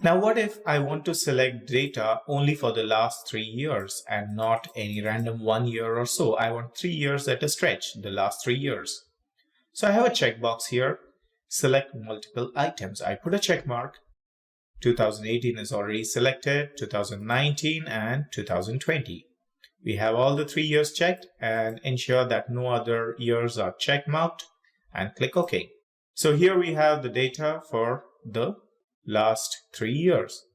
Now, what if I want to select data only for the last 3 years and not any random 1 year or so? I want 3 years at a stretch, the last 3 years. So I have a checkbox here, select multiple items. I put a check mark. 2018 is already selected, 2019 and 2020. We have all the 3 years checked and ensure that no other years are check marked and click OK. So here we have the data for the last 3 years.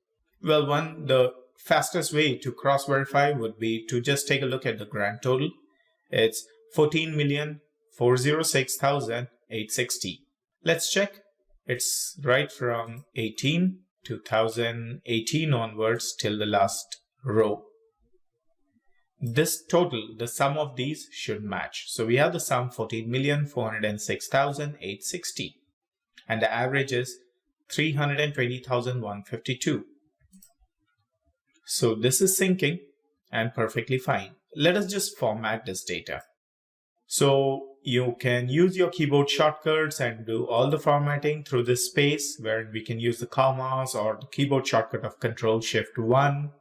Well, the fastest way to cross-verify would be to just take a look at the grand total. It's 14,406,860. Let's check. It's right from 2018 onwards till the last row. This total, the sum of these should match. So we have the sum 14,406,860 and the average is 320,152. So this is syncing and perfectly fine. Let us just format this data. So you can use your keyboard shortcuts and do all the formatting through this space where we can use the commas or the keyboard shortcut of Ctrl+Shift+1.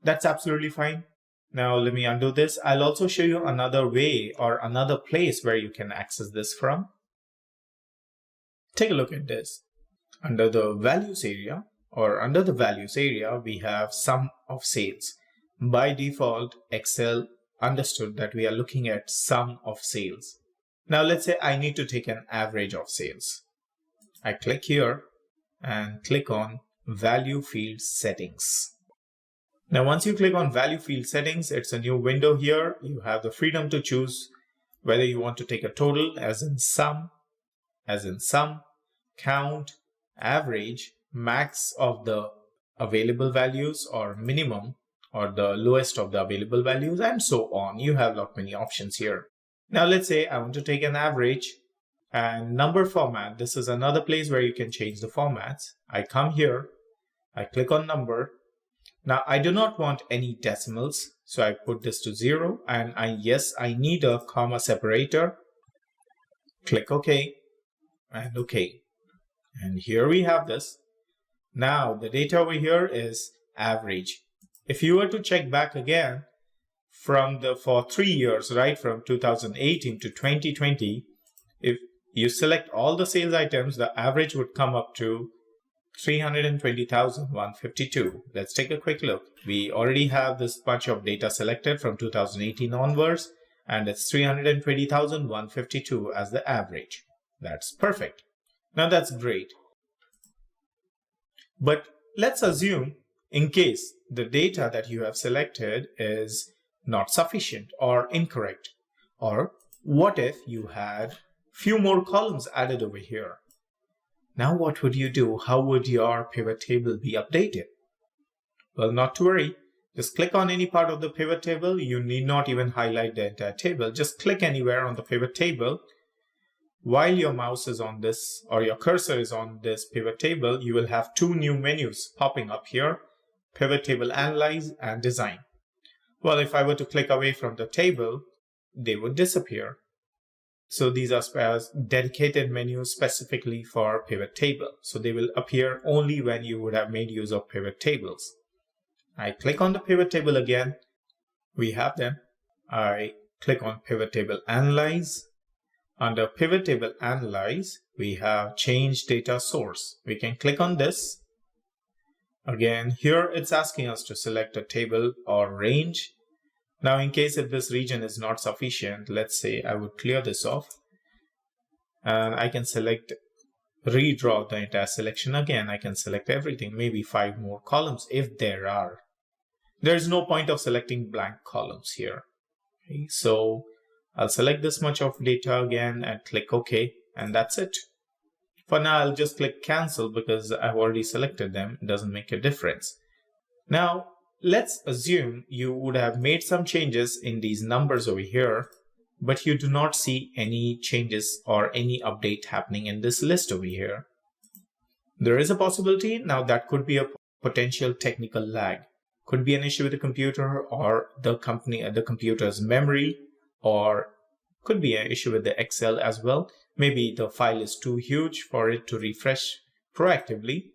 That's absolutely fine. Now let me undo this. I'll also show you another way or another place where you can access this from. Take a look at this. Under the values area we have sum of sales. By default, Excel understood that we are looking at sum of sales. Now let's say I need to take an average of sales. I click here and click on value field settings. Now once you click on value field settings, it's a new window here. You have the freedom to choose whether you want to take a total as in sum, count, average, max of the available values or minimum or the lowest of the available values and so on. You have lot many options here. Now let's say I want to take an average and number format. This is another place where you can change the formats. I come here, I click on number. Now I do not want any decimals, so I put this to 0 and I need a comma separator. Click OK and OK. And here we have this. Now the data over here is average. If you were to check back again for 3 years, right, from 2018 to 2020, if you select all the sales items, the average would come up to 320,152. Let's take a quick look. We already have this bunch of data selected from 2018 onwards, and it's 320,152 as the average. That's perfect. Now that's great. But let's assume in case the data that you have selected is not sufficient or incorrect, or what if you had few more columns added over here? Now what would you do? How would your pivot table be updated? Well, not to worry. Just click on any part of the pivot table. You need not even highlight the entire table. Just click anywhere on the pivot table. While your mouse is on this or your cursor is on this pivot table, you will have two new menus popping up here: Pivot Table Analyze and Design. Well, if I were to click away from the table, they would disappear. So these are dedicated menus specifically for pivot table. So they will appear only when you would have made use of pivot tables. I click on the pivot table again. We have them. I click on Pivot Table Analyze. Under Pivot Table Analyze, we have Change Data Source. We can click on this. Again, here it's asking us to select a table or range. Now, in case if this region is not sufficient, let's say I would clear this off. And I can redraw the entire selection again. I can select everything, maybe 5 more columns if there are. There's no point of selecting blank columns here. Okay, so I'll select this much of data again and click OK, and that's it. For now, I'll just click cancel because I've already selected them. It doesn't make a difference. Now, let's assume you would have made some changes in these numbers over here, but you do not see any changes or any update happening in this list over here. There is a possibility. Now that could be a potential technical lag. Could be an issue with the computer or the computer's memory, or could be an issue with the Excel as well. Maybe the file is too huge for it to refresh proactively.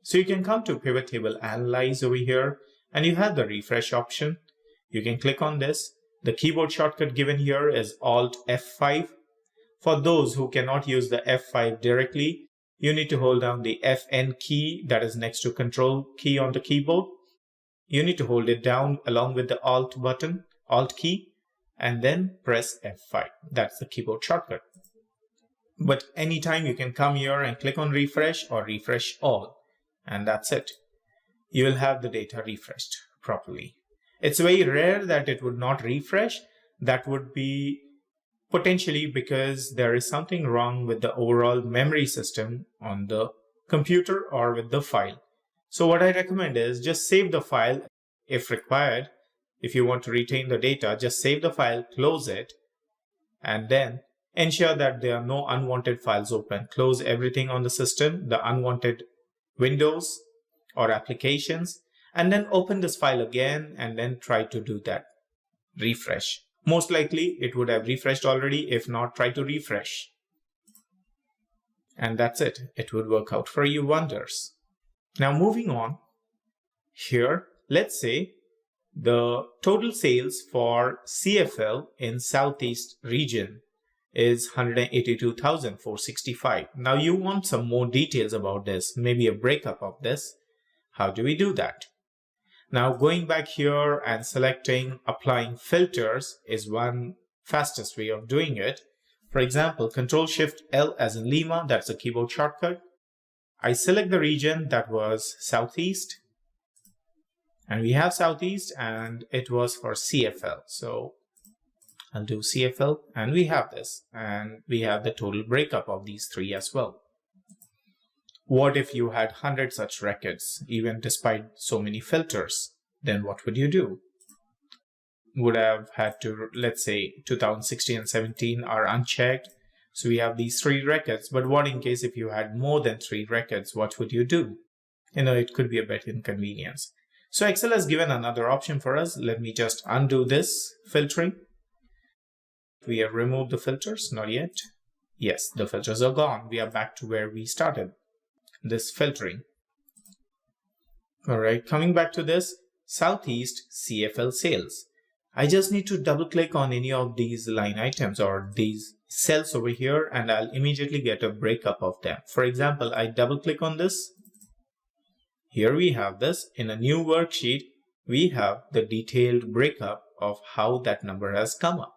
So you can come to Pivot Table Analyze over here, and you have the refresh option. You can click on this. The keyboard shortcut given here is Alt F5. For those who cannot use the F5 directly, you need to hold down the Fn key that is next to Control key on the keyboard. You need to hold it down along with the Alt button, Alt key, and then press F5. That's the keyboard shortcut. But anytime you can come here and click on refresh or refresh all, and that's it. You will have the data refreshed properly. It's very rare that it would not refresh. That would be potentially because there is something wrong with the overall memory system on the computer or with the file. So what I recommend is just save the file if required. If you want to retain the data, just save the file, close it, and then ensure that there are no unwanted files open. Close everything on the system, the unwanted windows or applications, and then open this file again and then try to do that refresh. Most likely it would have refreshed already. If not, try to refresh. And that's it. It would work out for you wonders. Now moving on, here, let's say the total sales for CFL in Southeast region is 182,465. Now you want some more details about this, maybe a breakup of this. How do we do that? Now going back here and selecting applying filters is one fastest way of doing it. For example, Control-Shift-L as in Lima, that's a keyboard shortcut. I select the region that was Southeast, and we have Southeast, and it was for CFL. So I'll do CFL, and we have this, and we have the total breakup of these three as well. What if you had 100 such records, even despite so many filters? Then what would you do? Would have had to, let's say 2016 and 17 are unchecked. So we have these three records, but what in case if you had more than 3 records, what would you do? It could be a bit inconvenience. So Excel has given another option for us. Let me just undo this filtering. We have removed the filters, not yet. Yes, the filters are gone. We are back to where we started this filtering. All right, coming back to this, Southeast CFL sales. I just need to double click on any of these line items or these cells over here, and I'll immediately get a breakup of them. For example, I double click on this. Here we have this. In a new worksheet, we have the detailed breakup of how that number has come up.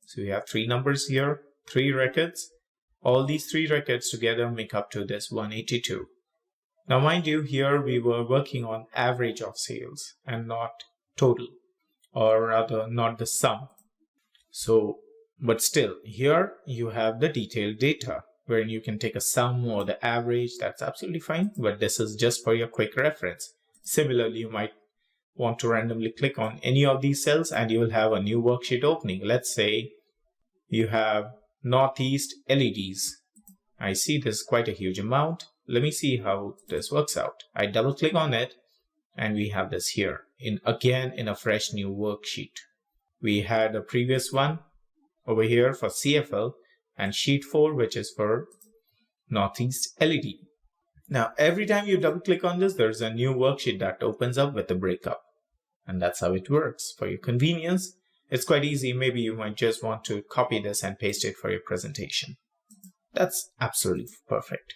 So we have 3 numbers here, 3 records. All these 3 records together make up to this 182. Now mind you, here we were working on average of sales and not total, or rather not the sum. So, but still, here you have the detailed data wherein you can take a sum or the average. That's absolutely fine, but this is just for your quick reference. Similarly, you might want to randomly click on any of these cells and you will have a new worksheet opening. Let's say you have Northeast LEDs. I see this is quite a huge amount. Let me see how this works out. I double click on it and we have this here again in a fresh new worksheet. We had a previous one over here for CFL and sheet 4, which is for Northeast LED. Now every time you double click on this, there's a new worksheet that opens up with the breakup, and that's how it works. For your convenience, it's quite easy. Maybe you might just want to copy this and paste it for your presentation. That's absolutely perfect.